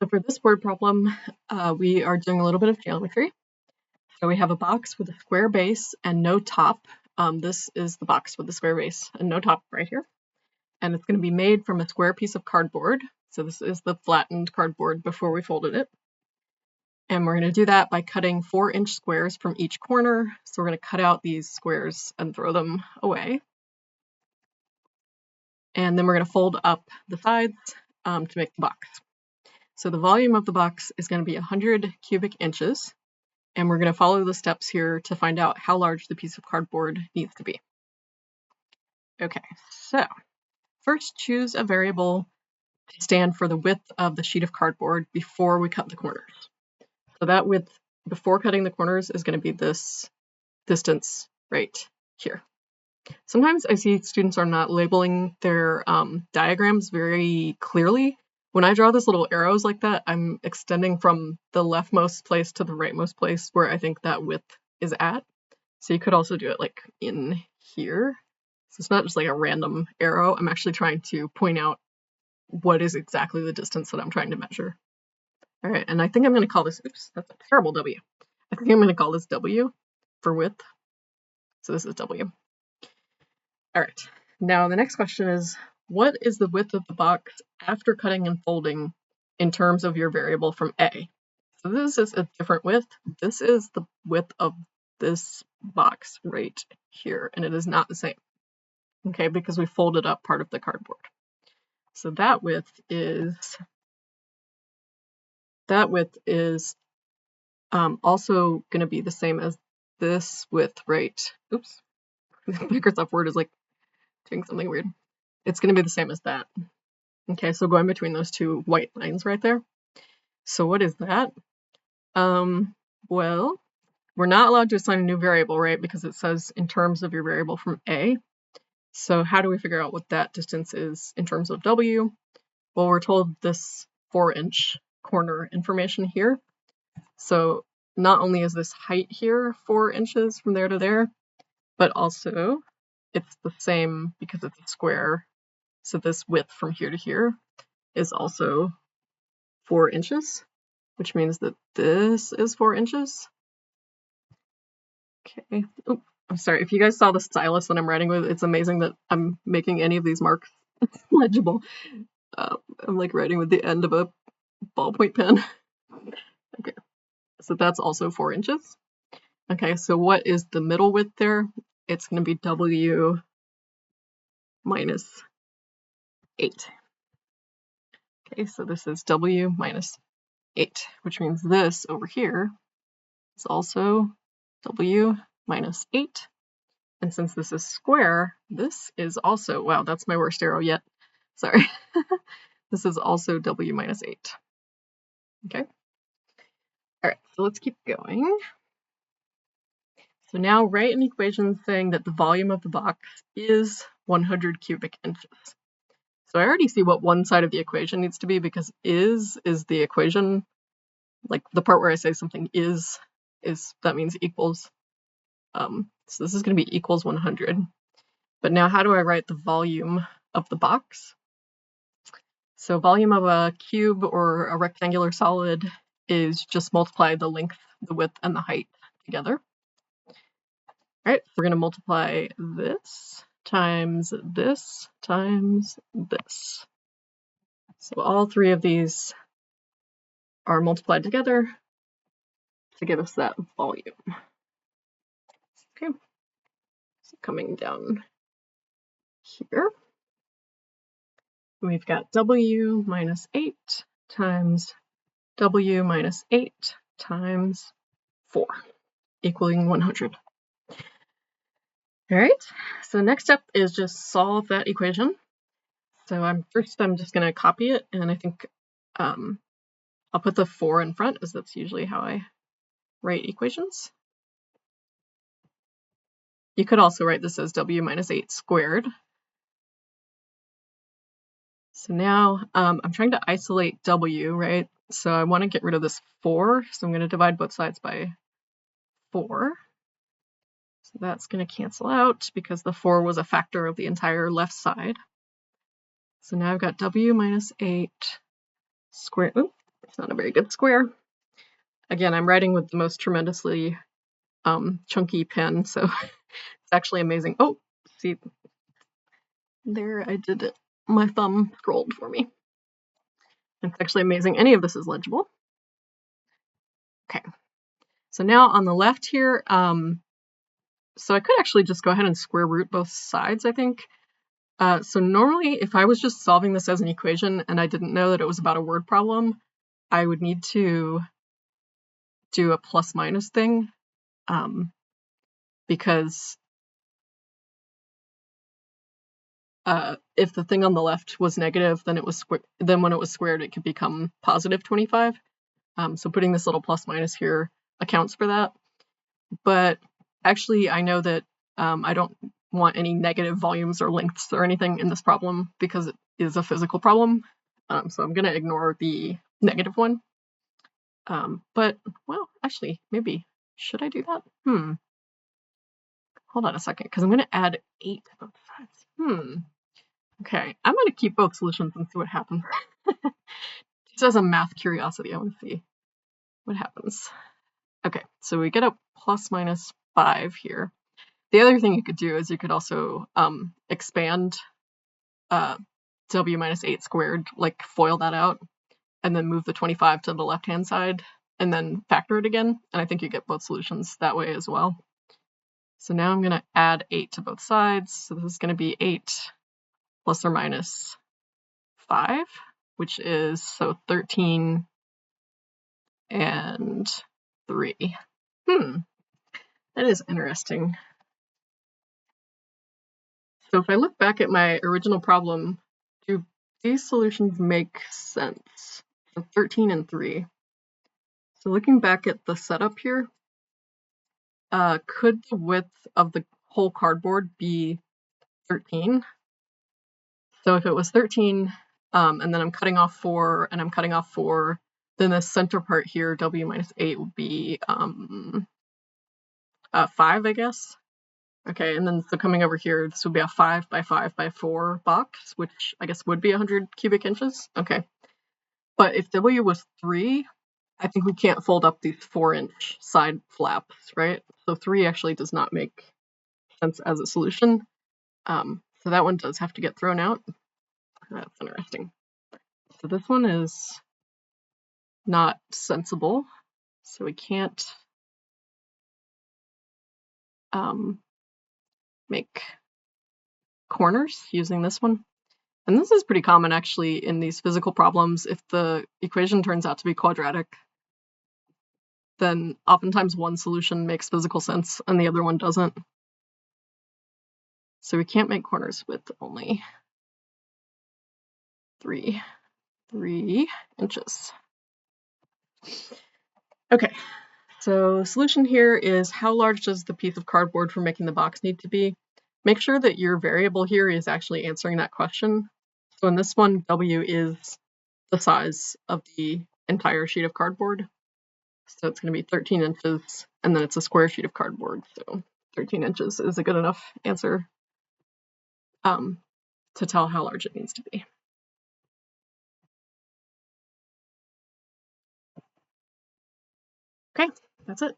So for this word problem, we are doing a little bit of geometry. So we have a box with a square base and no top. This is the box with the square base and no top right here. And it's going to be made from a square piece of cardboard. So this is the flattened cardboard before we folded it. And we're going to do that by cutting 4-inch squares from each corner. So we're going to cut out these squares and throw them away. And then we're going to fold up the sides to make the box. So the volume of the box is going to be 100 cubic inches. And we're going to follow the steps here to find out how large the piece of cardboard needs to be. Okay, so first choose a variable to stand for the width of the sheet of cardboard before we cut the corners. So that width before cutting the corners is going to be this distance right here. Sometimes I see students are not labeling their diagrams very clearly. When I draw these little arrows like that, I'm extending from the leftmost place to the rightmost place where I think that width is at. So you could also do it like in here. So it's not just like a random arrow. I'm actually trying to point out what is exactly the distance that I'm trying to measure. All right, and I think I'm going to call this, oops, that's a terrible W. I think I'm going to call this W for width. So this is W. All right, now the next question is, what is the width of the box after cutting and folding in terms of your variable from A? So this is a different width. This is the width of this box right here, and it is not the same, okay, because we folded up part of the cardboard. So that width is also going to be the same as this width right, oops, Microsoft Word is like doing something weird. It's going to be the same as that. Okay, so going between those two white lines right there. So what is that? Well, we're not allowed to assign a new variable, right? Because it says in terms of your variable from A. So how do we figure out what that distance is in terms of W? Well, we're told this 4-inch corner information here. So not only is this height here 4 inches from there to there, but also it's the same because it's a square. So this width from here to here is also 4 inches, which means that this is 4 inches. Okay. Oh, I'm sorry. If you guys saw the stylus that I'm writing with, it's amazing that I'm making any of these marks legible. I'm like writing with the end of a ballpoint pen. Okay. So that's also 4 inches. Okay, so what is the middle width there? It's going to be W minus 8. Okay, so this is W minus 8, which means this over here is also W minus 8. And since this is square, this is also, wow, that's my worst arrow yet. Sorry. This is also W minus 8. Okay. All right, so let's keep going. So now write an equation saying that the volume of the box is 100 cubic inches. So I already see what one side of the equation needs to be because is the equation, like the part where I say something is that means equals. So this is going to be equals 100. But now how do I write the volume of the box? So volume of a cube or a rectangular solid is just multiply the length, the width, and the height together. All right, we're going to multiply this times this times this. So all three of these are multiplied together to give us that volume. Okay, so coming down here, we've got W minus 8 times W minus 8 times 4, equaling 100. All right, so next step is just solve that equation. So I'm just going to copy it, and I think I'll put the 4 in front, as that's usually how I write equations. You could also write this as W minus 8 squared. So now I'm trying to isolate W, right? So I want to get rid of this 4, so I'm going to divide both sides by 4. So that's going to cancel out because the 4 was a factor of the entire left side. So now I've got W minus 8 squared. Oops, It's not a very good square. Again, I'm writing with the most tremendously chunky pen, so it's actually amazing. Oh, see, there I did it. My thumb scrolled for me. It's actually amazing. Any of this is legible. Okay, so now on the left here, so I could actually just go ahead and square root both sides, I think. So normally, if I was just solving this as an equation and I didn't know that it was about a word problem, I would need to do a plus minus thing, because if the thing on the left was negative, then then when it was squared, it could become positive 25. So putting this little plus minus here accounts for that. But actually, I know that I don't want any negative volumes or lengths or anything in this problem because it is a physical problem. So I'm going to ignore the negative one. But, well, actually, maybe. Should I do that? Hold on a second, because I'm going to add 8 to both sides. Okay, I'm going to keep both solutions and see what happens. Just as a math curiosity, I want to see what happens. Okay, so we get a plus minus 5 here. The other thing you could do is you could also expand w minus 8 squared, like FOIL that out, and then move the 25 to the left-hand side, and then factor it again, and I think you get both solutions that way as well. So now I'm going to add 8 to both sides, so this is going to be 8 plus or minus 5, which is, so 13 and 3. That is interesting. So if I look back at my original problem, do these solutions make sense? So 13 and 3. So looking back at the setup here, could the width of the whole cardboard be 13? So if it was 13, and then I'm cutting off 4, and I'm cutting off 4, then the center part here, w minus 8, would be 5, I guess. Okay, and then so coming over here, this would be a 5 by 5 by 4 box, which I guess would be 100 cubic inches. Okay, but if W was 3, I think we can't fold up these 4-inch side flaps, right? So 3 actually does not make sense as a solution. So that one does have to get thrown out. That's interesting. So this one is not sensible, so we can't make corners using this one. And this is pretty common actually in these physical problems. If the equation turns out to be quadratic, then oftentimes one solution makes physical sense and the other one doesn't. So we can't make corners with only 3 inches. Okay, so the solution here is how large does the piece of cardboard for making the box need to be? Make sure that your variable here is actually answering that question. So in this one, W is the size of the entire sheet of cardboard. So it's going to be 13 inches, and then it's a square sheet of cardboard. So 13 inches is a good enough answer to tell how large it needs to be. Okay, that's it.